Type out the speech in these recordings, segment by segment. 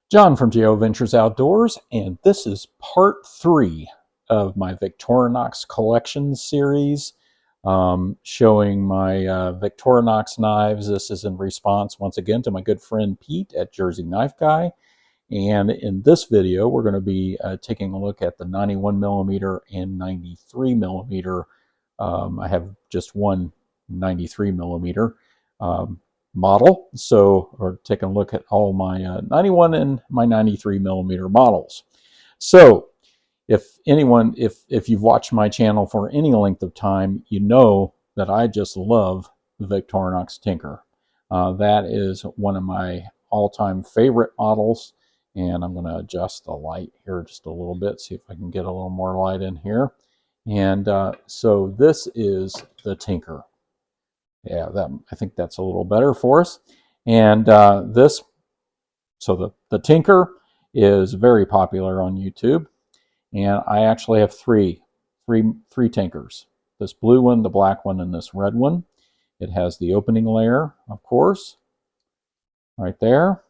John from Geo Ventures Outdoors, and this is part 3 of my Victorinox collection series, showing my Victorinox knives. This is in response, once again, to my good friend Pete at Jersey Knife Guy. And in this video, we're going to be taking a look at the 91 millimeter and 93 millimeter. I have just one 93 millimeter. Model. So we're taking a look at all my 91 and my 93 millimeter models. So if you've watched my channel for any length of time, you know that I just love the Victorinox Tinker. That is one of my all-time favorite models, and I'm going to adjust the light here just a little bit, see if I can get a little more light in here. And so this is the Tinker. Yeah, I think that's a little better for us. And so the Tinker is very popular on YouTube, and I actually have three Tinkers. This blue one, the black one, and this red one. It has the opening layer, of course, right there.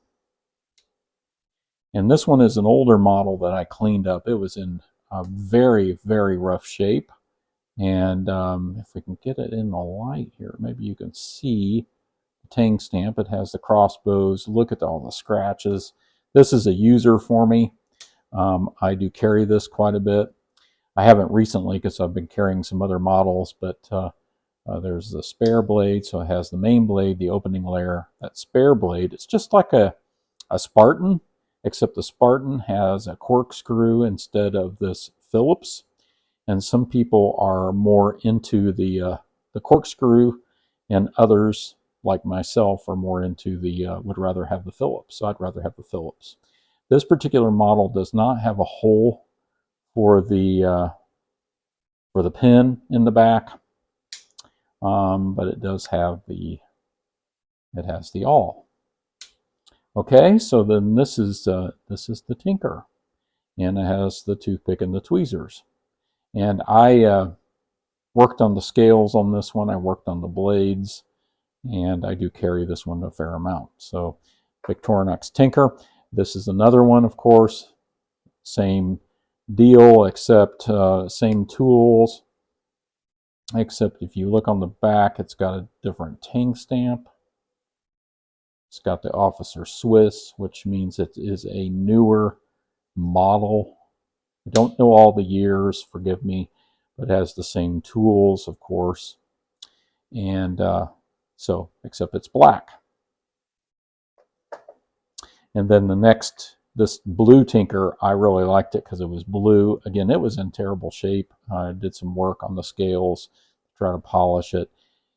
And this one is an older model that I cleaned up. It was in a very, very rough shape. And if we can get it in the light here, maybe you can see the tang stamp. It has the crossbows. Look at all the scratches. This is a user for me. I do carry this quite a bit. I haven't recently because I've been carrying some other models, but there's the spare blade. So it has the main blade, the opening layer, that spare blade. It's just like a Spartan, except the Spartan has a corkscrew instead of this Phillips. And some people are more into the corkscrew, and others, like myself, are more into would rather have the Phillips. So I'd rather have the Phillips. This particular model does not have a hole for the pin in the back, but it does have the awl. Okay, so then this is the Tinker, and it has the toothpick and the tweezers. And I worked on the scales on this one. I worked on the blades, and I do carry this one a fair amount. So Victorinox Tinker. This is another one, of course. Same deal, except same tools. Except if you look on the back, it's got a different tang stamp. It's got the Officer Swiss, which means it is a newer model. I don't know all the years, forgive me, but it has the same tools, of course. And so, except it's black. And then this blue Tinker, I really liked it because it was blue. Again, it was in terrible shape. I did some work on the scales to try to polish it.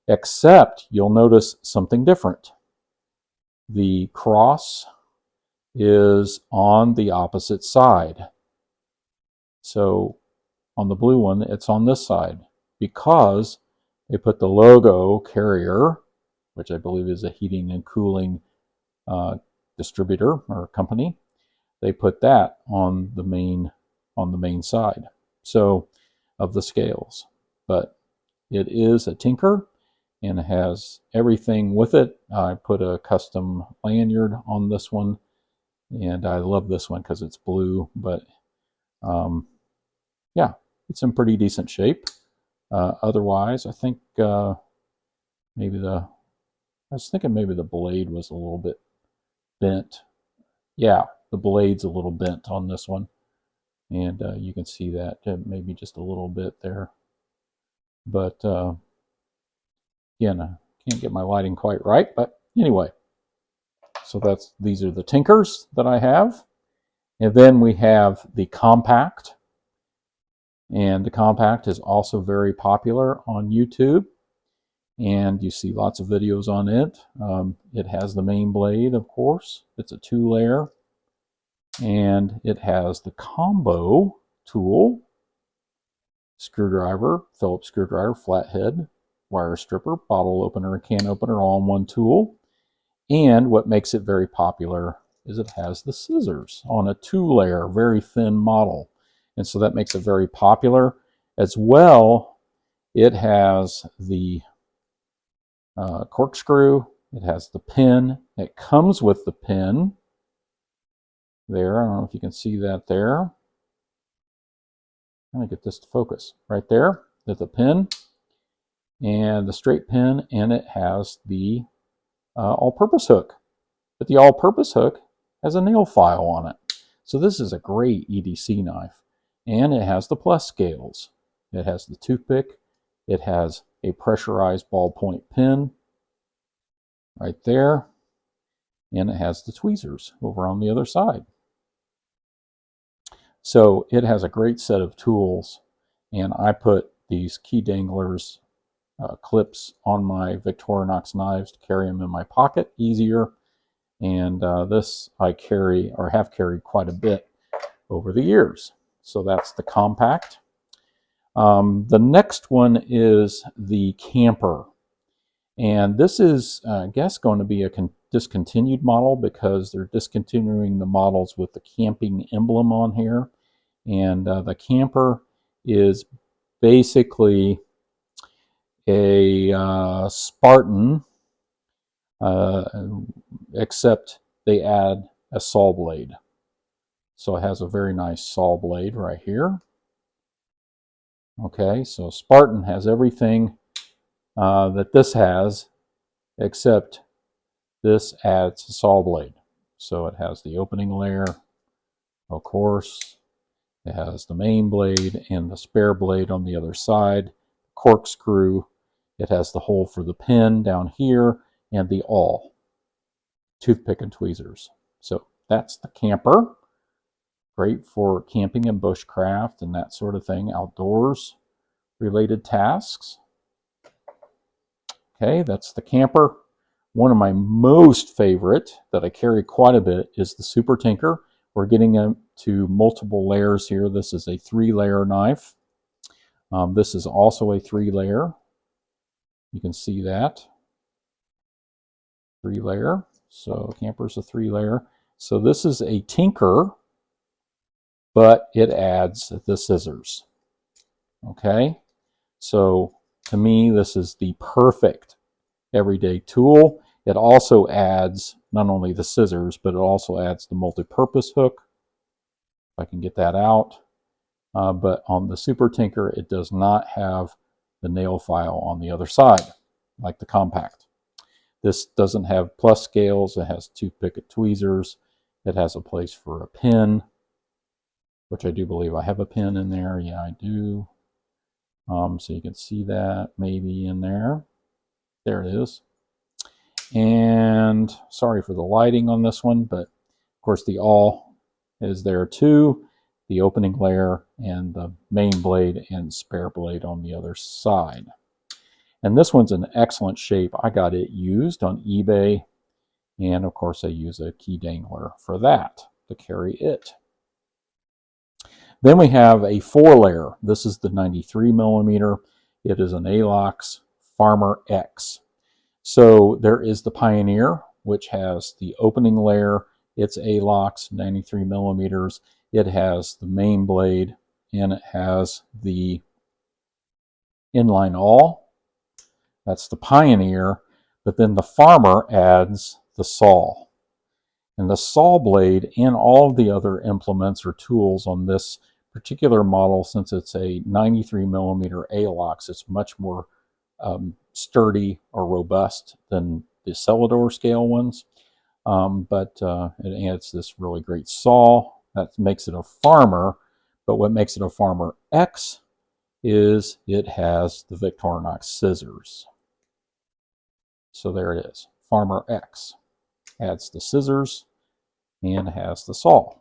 Except, you'll notice something different. The cross is on the opposite side. So on the blue one, it's on this side because they put the logo Carrier, which I believe is a heating and cooling distributor or company. They put that on the main side, so of the scales. But it is a Tinker, and it has everything with it. I put a custom lanyard on this one, and I love this one because it's blue, but yeah, it's in pretty decent shape. Otherwise, I think maybe I was thinking maybe the blade was a little bit bent. Yeah, the blade's a little bent on this one, and you can see that maybe just a little bit there. But again, I can't get my lighting quite right. But anyway, so these are the Tinkers that I have, and then we have the Compact. And the Compact is also very popular on YouTube, and you see lots of videos on it. It has the main blade, of course. It's a 2-layer, and it has the combo tool, screwdriver, Phillips screwdriver, flathead, wire stripper, bottle opener, and can opener all in one tool. And what makes it very popular is it has the scissors on a 2-layer, very thin model. And so that makes it very popular. As well, it has the corkscrew. It has the pin. It comes with the pin. there. I don't know if you can see that there. I'm going to get this to focus. Right there, there's the pin and the straight pin, and it has the all-purpose hook. But the all-purpose hook has a nail file on it. So this is a great EDC knife. And it has the plus scales. It has the toothpick. It has a pressurized ballpoint pin right there. And it has the tweezers over on the other side. So it has a great set of tools. And I put these key danglers clips on my Victorinox knives to carry them in my pocket easier. And this I carry, or have carried quite a bit over the years. So that's the compact. The next one is the camper. And this is, I guess, going to be a discontinued model because they're discontinuing the models with the camping emblem on here. And the camper is basically a Spartan, except they add a saw blade. So it has a very nice saw blade right here. Okay, so Spartan has everything that this has, except this adds a saw blade. So it has the opening layer, of course. It has the main blade and the spare blade on the other side, corkscrew. It has the hole for the pin down here, and the awl, toothpick and tweezers. So that's the camper. Great for camping and bushcraft and that sort of thing, outdoors related tasks. Okay, that's the camper. One of my most favorite that I carry quite a bit is the Super Tinker. We're getting into multiple layers here. This is a 3-layer knife. This is also a 3-layer. You can see that. 3-layer. So camper's a 3-layer. So this is a Tinker, but it adds the scissors. Okay, so to me, this is the perfect everyday tool. It also adds not only the scissors, but it also adds the multi-purpose hook. If I can get that out. But on the Super Tinker, it does not have the nail file on the other side, like the compact. This doesn't have plus scales. It has toothpick and tweezers. It has a place for a pin, which I do believe I have a pin in there. Yeah, I do. So you can see that maybe in there. There it is. And sorry for the lighting on this one, but of course the awl is there too, the opening layer and the main blade and spare blade on the other side. And this one's in excellent shape. I got it used on eBay, and of course I use a key dangler for that to carry it. Then we have a 4-layer. This is the 93mm. It is an alox Farmer X. So there is the Pioneer, which has the opening layer. It's alox 93mm. It has the main blade, and it has the inline awl. That's the Pioneer. But then the Farmer adds the saw. And the saw blade and all of the other implements or tools on this particular model, since it's a 93mm alox, it's much more sturdy or robust than the cellidor scale ones. But it adds this really great saw that makes it a Farmer. But what makes it a Farmer X is it has the Victorinox scissors. So there it is, Farmer X. Adds the scissors and has the saw,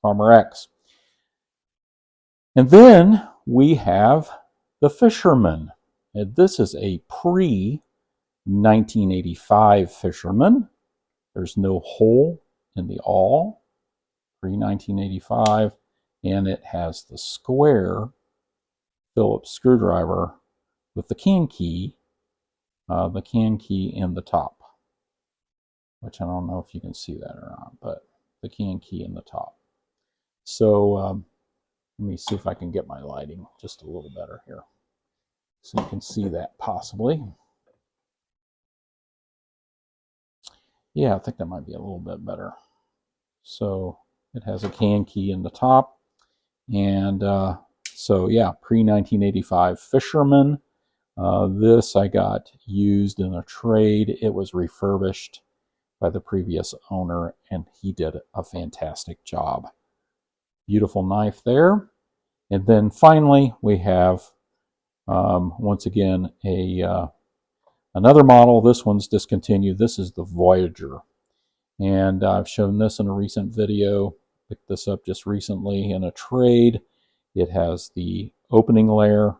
Farmer X. And then we have the Fisherman. And this is a pre-1985 Fisherman. There's no hole in the awl, pre-1985, and it has the square Phillips screwdriver with the can key in the top, which I don't know if you can see that or not, but the can key in the top. So let me see if I can get my lighting just a little better here so you can see that possibly. Yeah, I think that might be a little bit better. So It has a can key in the top. And so yeah, pre-1985 Fisherman. This I got used in a trade. It was refurbished by the previous owner, and he did a fantastic job. Beautiful knife there. And then finally, we have, once again, another model. This one's discontinued. This is the Voyager. And I've shown this in a recent video. Picked this up just recently in a trade. It has the opening layer.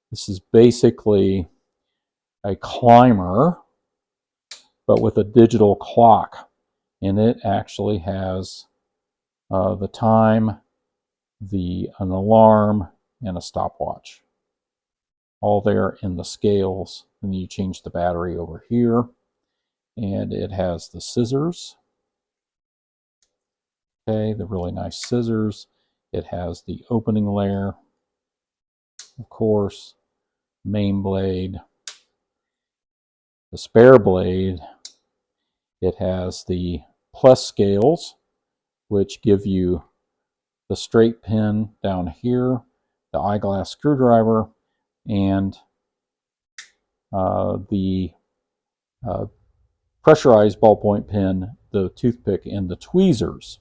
This is basically a climber, but with a digital clock. And it actually has the time, an alarm, and a stopwatch. All there in the scales. And then you change the battery over here. And it has the scissors. Okay, the really nice scissors. It has the opening layer, of course, main blade, the spare blade. It has the plus scales, which give you the straight pin down here, the eyeglass screwdriver, and the pressurized ballpoint pen, the toothpick, and the tweezers.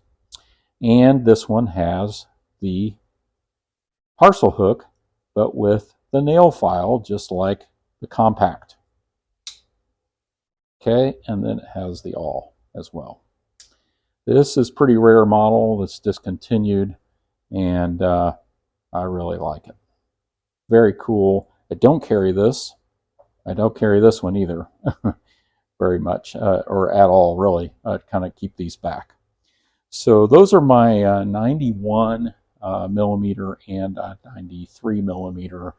And this one has the parcel hook, but with the nail file, just like the compact. Okay, and then it has the awl as well. This is a pretty rare model that's discontinued, and I really like it. Very cool. I don't carry this. I don't carry this one either very much, or at all, really. I kind of keep these back. So those are my 91 millimeter and 93 millimeter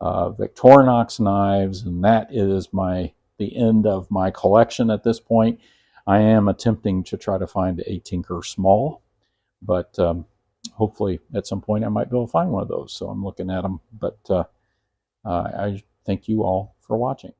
Victorinox knives, and that is the end of my collection at this point. I am attempting to try to find a Tinker Small, but hopefully at some point I might be able to find one of those. So I'm looking at them, but I thank you all for watching.